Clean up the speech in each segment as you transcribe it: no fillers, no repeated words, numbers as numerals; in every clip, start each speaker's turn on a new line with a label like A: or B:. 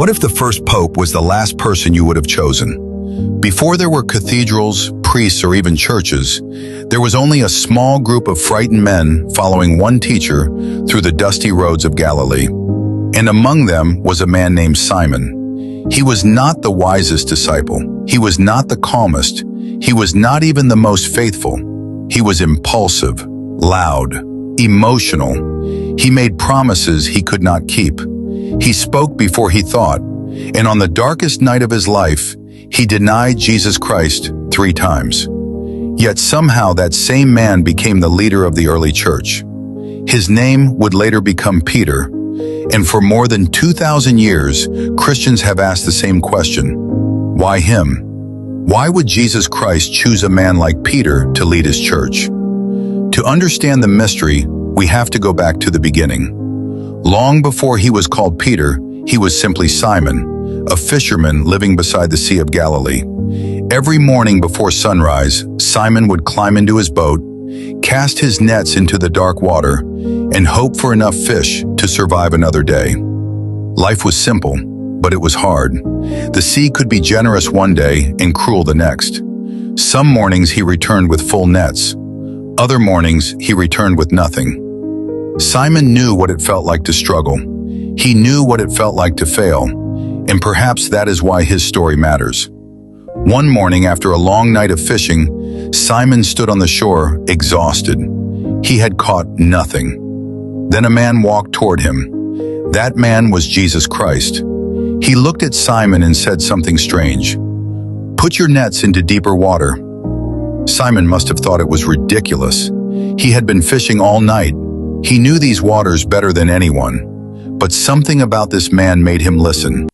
A: What if the first pope was the last person you would have chosen? Before there were cathedrals, priests, or even churches, there was only a small group of frightened men following one teacher through the dusty roads of Galilee. And among them was a man named Simon. He was not the wisest disciple. He was not the calmest. He was not even the most faithful. He was impulsive, loud, emotional. He made promises he could not keep. He spoke before he thought, and on the darkest night of his life, he denied Jesus Christ 3 times. Yet somehow that same man became the leader of the early church. His name would later become Peter, and for more than 2,000 years, Christians have asked the same question: why him? Why would Jesus Christ choose a man like Peter to lead his church? To understand the mystery, we have to go back to the beginning. Long before he was called Peter, he was simply Simon, a fisherman living beside the Sea of Galilee. Every morning before sunrise, Simon would climb into his boat, cast his nets into the dark water, and hope for enough fish to survive another day. Life was simple, but it was hard. The sea could be generous one day and cruel the next. Some mornings he returned with full nets. Other mornings he returned with nothing. Simon knew what it felt like to struggle. He knew what it felt like to fail, and perhaps that is why his story matters. One morning after a long night of fishing, Simon stood on the shore, exhausted. He had caught nothing. Then a man walked toward him. That man was Jesus Christ. He looked at Simon and said something strange. "Put your nets into deeper water." Simon must have thought it was ridiculous. He had been fishing all night. He knew these waters better than anyone, but something about this man made him listen.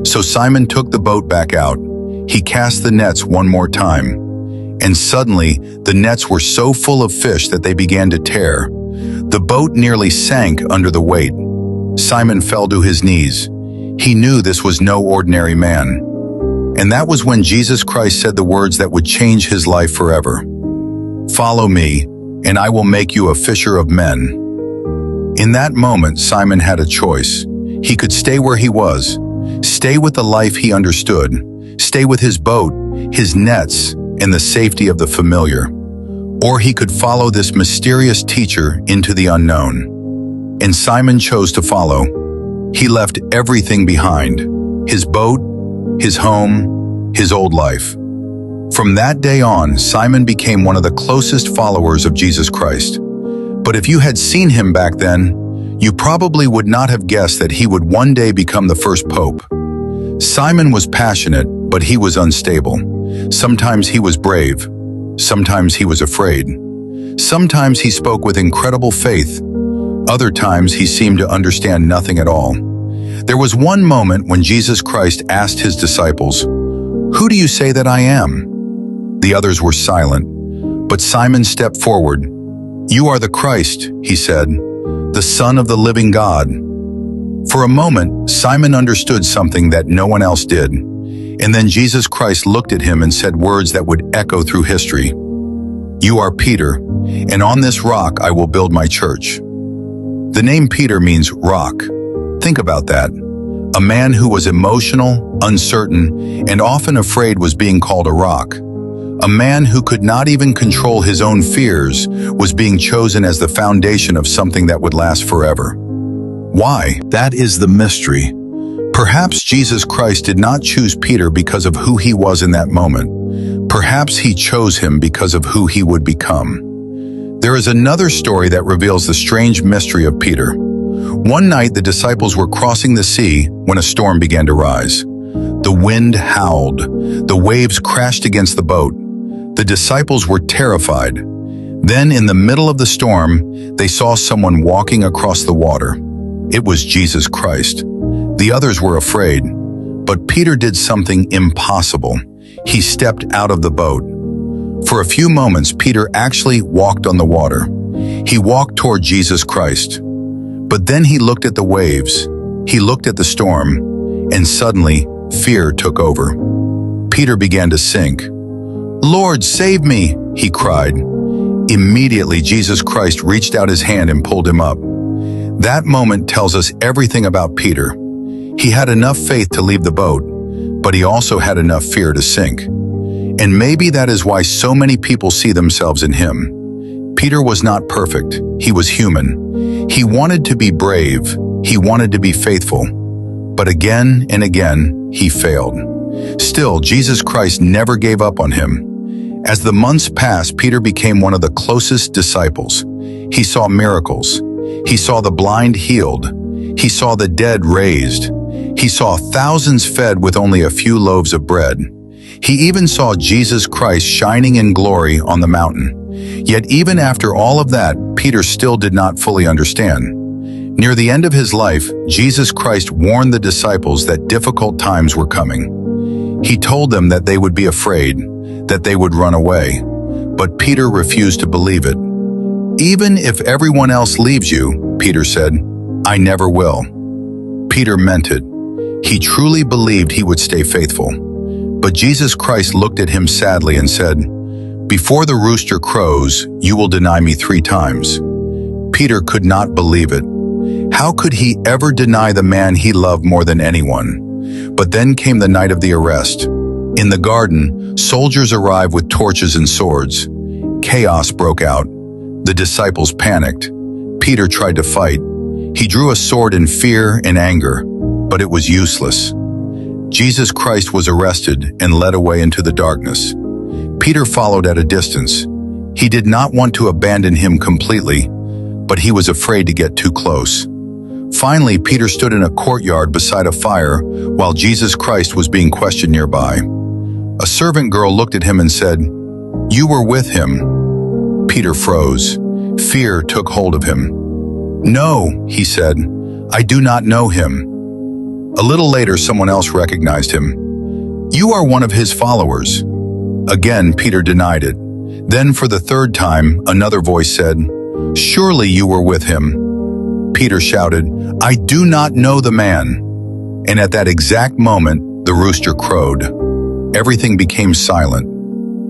A: So Simon took the boat back out. He cast the nets one more time, and suddenly the nets were so full of fish that they began to tear. The boat nearly sank under the weight. Simon fell to his knees. He knew this was no ordinary man. And that was when Jesus Christ said the words that would change his life forever. "Follow me, and I will make you a fisher of men." In that moment, Simon had a choice. He could stay where he was, stay with the life he understood, stay with his boat, his nets, and the safety of the familiar. Or he could follow this mysterious teacher into the unknown. And Simon chose to follow. He left everything behind: his boat, his home, his old life. From that day on, Simon became one of the closest followers of Jesus Christ. But if you had seen him back then, you probably would not have guessed that he would one day become the first pope. Simon was passionate, but he was unstable. Sometimes he was brave. Sometimes he was afraid. Sometimes he spoke with incredible faith. Other times he seemed to understand nothing at all. There was one moment when Jesus Christ asked his disciples, "Who do you say that I am?" The others were silent, but Simon stepped forward. "You are the Christ," he said, "the Son of the living God." For a moment, Simon understood something that no one else did. And then Jesus Christ looked at him and said words that would echo through history. "You are Peter, and on this rock I will build my church." The name Peter means rock. Think about that. A man who was emotional, uncertain, and often afraid was being called a rock. A man who could not even control his own fears was being chosen as the foundation of something that would last forever. Why? That is the mystery. Perhaps Jesus Christ did not choose Peter because of who he was in that moment. Perhaps he chose him because of who he would become. There is another story that reveals the strange mystery of Peter. One night, the disciples were crossing the sea when a storm began to rise. The wind howled. The waves crashed against the boat. The disciples were terrified. Then, in the middle of the storm, they saw someone walking across the water. It was Jesus Christ. The others were afraid, but Peter did something impossible. He stepped out of the boat. For a few moments, Peter actually walked on the water. He walked toward Jesus Christ. But then he looked at the waves. He looked at the storm, and suddenly, fear took over. Peter began to sink. "Lord, save me!" he cried. Immediately, Jesus Christ reached out his hand and pulled him up. That moment tells us everything about Peter. He had enough faith to leave the boat, but he also had enough fear to sink. And maybe that is why so many people see themselves in him. Peter was not perfect. He was human. He wanted to be brave. He wanted to be faithful. But again and again, he failed. Still, Jesus Christ never gave up on him. As the months passed, Peter became one of the closest disciples. He saw miracles. He saw the blind healed. He saw the dead raised. He saw thousands fed with only a few loaves of bread. He even saw Jesus Christ shining in glory on the mountain. Yet even after all of that, Peter still did not fully understand. Near the end of his life, Jesus Christ warned the disciples that difficult times were coming. He told them that they would be afraid, that they would run away. But Peter refused to believe it. "Even if everyone else leaves you," Peter said, "I never will." Peter meant it. He truly believed he would stay faithful. But Jesus Christ looked at him sadly and said, "Before the rooster crows, you will deny me 3 times." Peter could not believe it. How could he ever deny the man he loved more than anyone? But then came the night of the arrest. In the garden, soldiers arrived with torches and swords. Chaos broke out. The disciples panicked. Peter tried to fight. He drew a sword in fear and anger, but it was useless. Jesus Christ was arrested and led away into the darkness. Peter followed at a distance. He did not want to abandon him completely, but he was afraid to get too close. Finally, Peter stood in a courtyard beside a fire while Jesus Christ was being questioned nearby. A servant girl looked at him and said, "You were with him." Peter froze. Fear took hold of him. "No," he said, "I do not know him." A little later, someone else recognized him. "You are one of his followers." Again, Peter denied it. Then for the 3rd time, another voice said, "Surely you were with him." Peter shouted, "I do not know the man." And at that exact moment, the rooster crowed. Everything became silent.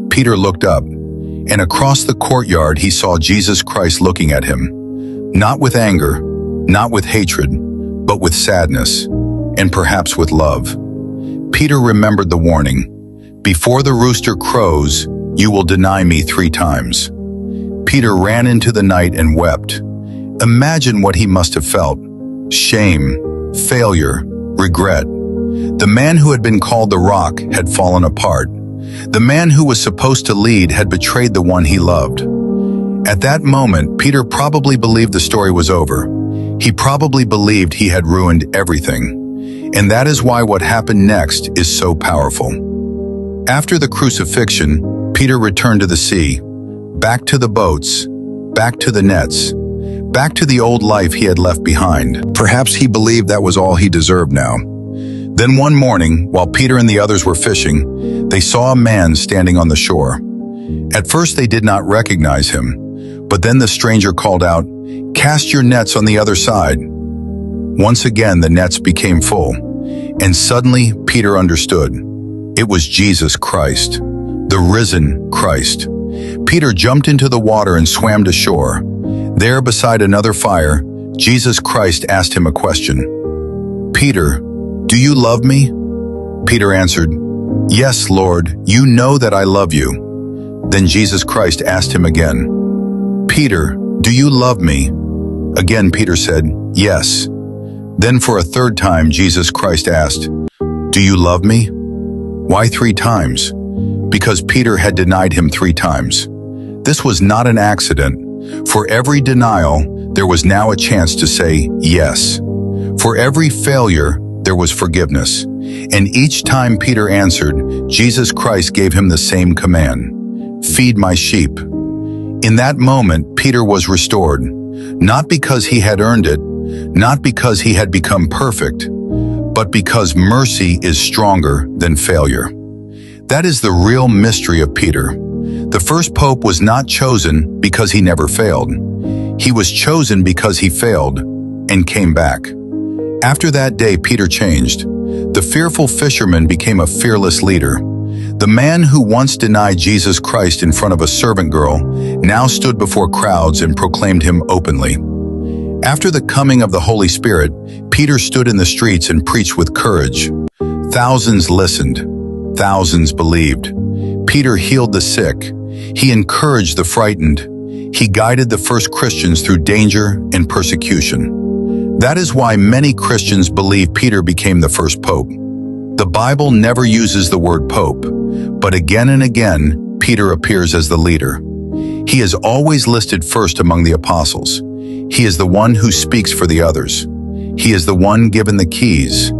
A: Peter looked up, and across the courtyard he saw Jesus Christ looking at him. Not with anger, not with hatred, but with sadness, and perhaps with love. Peter remembered the warning, "Before the rooster crows, you will deny me 3 times." Peter ran into the night and wept. Imagine what he must have felt. Shame, failure, regret. The man who had been called the rock had fallen apart. The man who was supposed to lead had betrayed the one he loved. At that moment, Peter probably believed the story was over. He probably believed he had ruined everything. And that is why what happened next is so powerful. After the crucifixion, Peter returned to the sea, back to the boats, back to the nets, back to the old life he had left behind. Perhaps he believed that was all he deserved now. Then one morning, while Peter and the others were fishing, they saw a man standing on the shore. At first they did not recognize him, but then the stranger called out, "Cast your nets on the other side." Once again the nets became full, and suddenly Peter understood. It was Jesus Christ, the risen Christ. Peter jumped into the water and swam to shore. There beside another fire, Jesus Christ asked him a question. "Peter, do you love me?" Peter answered, "Yes, Lord, you know that I love you." Then Jesus Christ asked him again, "Peter, do you love me?" Again Peter said, "Yes." Then for a 3rd time Jesus Christ asked, "Do you love me?" Why 3 times? Because Peter had denied him 3 times. This was not an accident. For every denial, there was now a chance to say yes. For every failure, there was forgiveness. And each time Peter answered, Jesus Christ gave him the same command: "Feed my sheep." In that moment, Peter was restored, not because he had earned it, not because he had become perfect, but because mercy is stronger than failure. That is the real mystery of Peter. The first pope was not chosen because he never failed. He was chosen because he failed and came back. After that day, Peter changed. The fearful fisherman became a fearless leader. The man who once denied Jesus Christ in front of a servant girl now stood before crowds and proclaimed him openly. After the coming of the Holy Spirit, Peter stood in the streets and preached with courage. Thousands listened. Thousands believed. Peter healed the sick. He encouraged the frightened. He guided the first Christians through danger and persecution. That is why many Christians believe Peter became the first pope. The Bible never uses the word pope, but again and again, Peter appears as the leader. He is always listed first among the apostles. He is the one who speaks for the others. He is the one given the keys.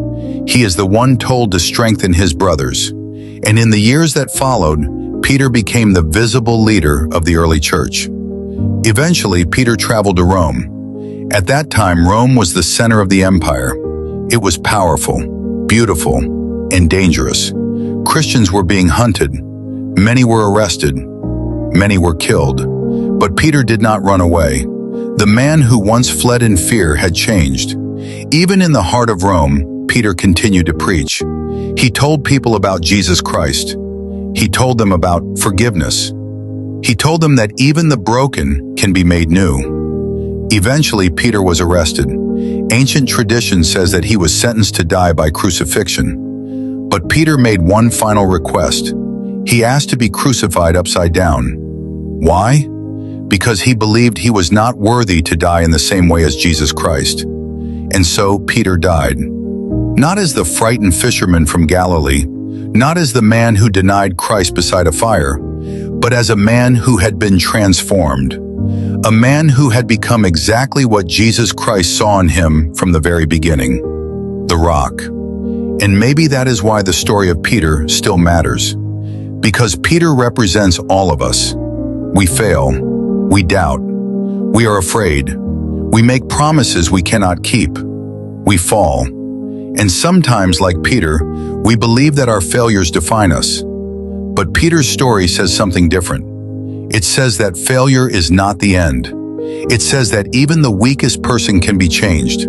A: He is the one told to strengthen his brothers. And in the years that followed, Peter became the visible leader of the early church. Eventually, Peter traveled to Rome. At that time, Rome was the center of the empire. It was powerful, beautiful, and dangerous. Christians were being hunted. Many were arrested. Many were killed. But Peter did not run away. The man who once fled in fear had changed. Even in the heart of Rome, Peter continued to preach. He told people about Jesus Christ. He told them about forgiveness. He told them that even the broken can be made new. Eventually, Peter was arrested. Ancient tradition says that he was sentenced to die by crucifixion. But Peter made one final request. He asked to be crucified upside down. Why? Because he believed he was not worthy to die in the same way as Jesus Christ. And so Peter died. Not as the frightened fisherman from Galilee, not as the man who denied Christ beside a fire, but as a man who had been transformed. A man who had become exactly what Jesus Christ saw in him from the very beginning, the rock. And maybe that is why the story of Peter still matters. Because Peter represents all of us. We fail. We doubt. We are afraid. We make promises we cannot keep. We fall. And sometimes, like Peter, we believe that our failures define us. But Peter's story says something different. It says that failure is not the end. It says that even the weakest person can be changed.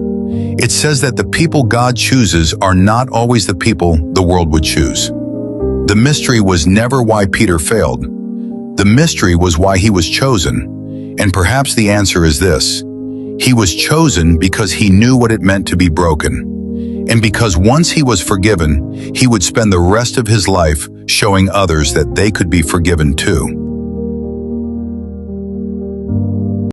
A: It says that the people God chooses are not always the people the world would choose. The mystery was never why Peter failed. The mystery was why he was chosen. And perhaps the answer is this. He was chosen because he knew what it meant to be broken. And because once he was forgiven, he would spend the rest of his life showing others that they could be forgiven too.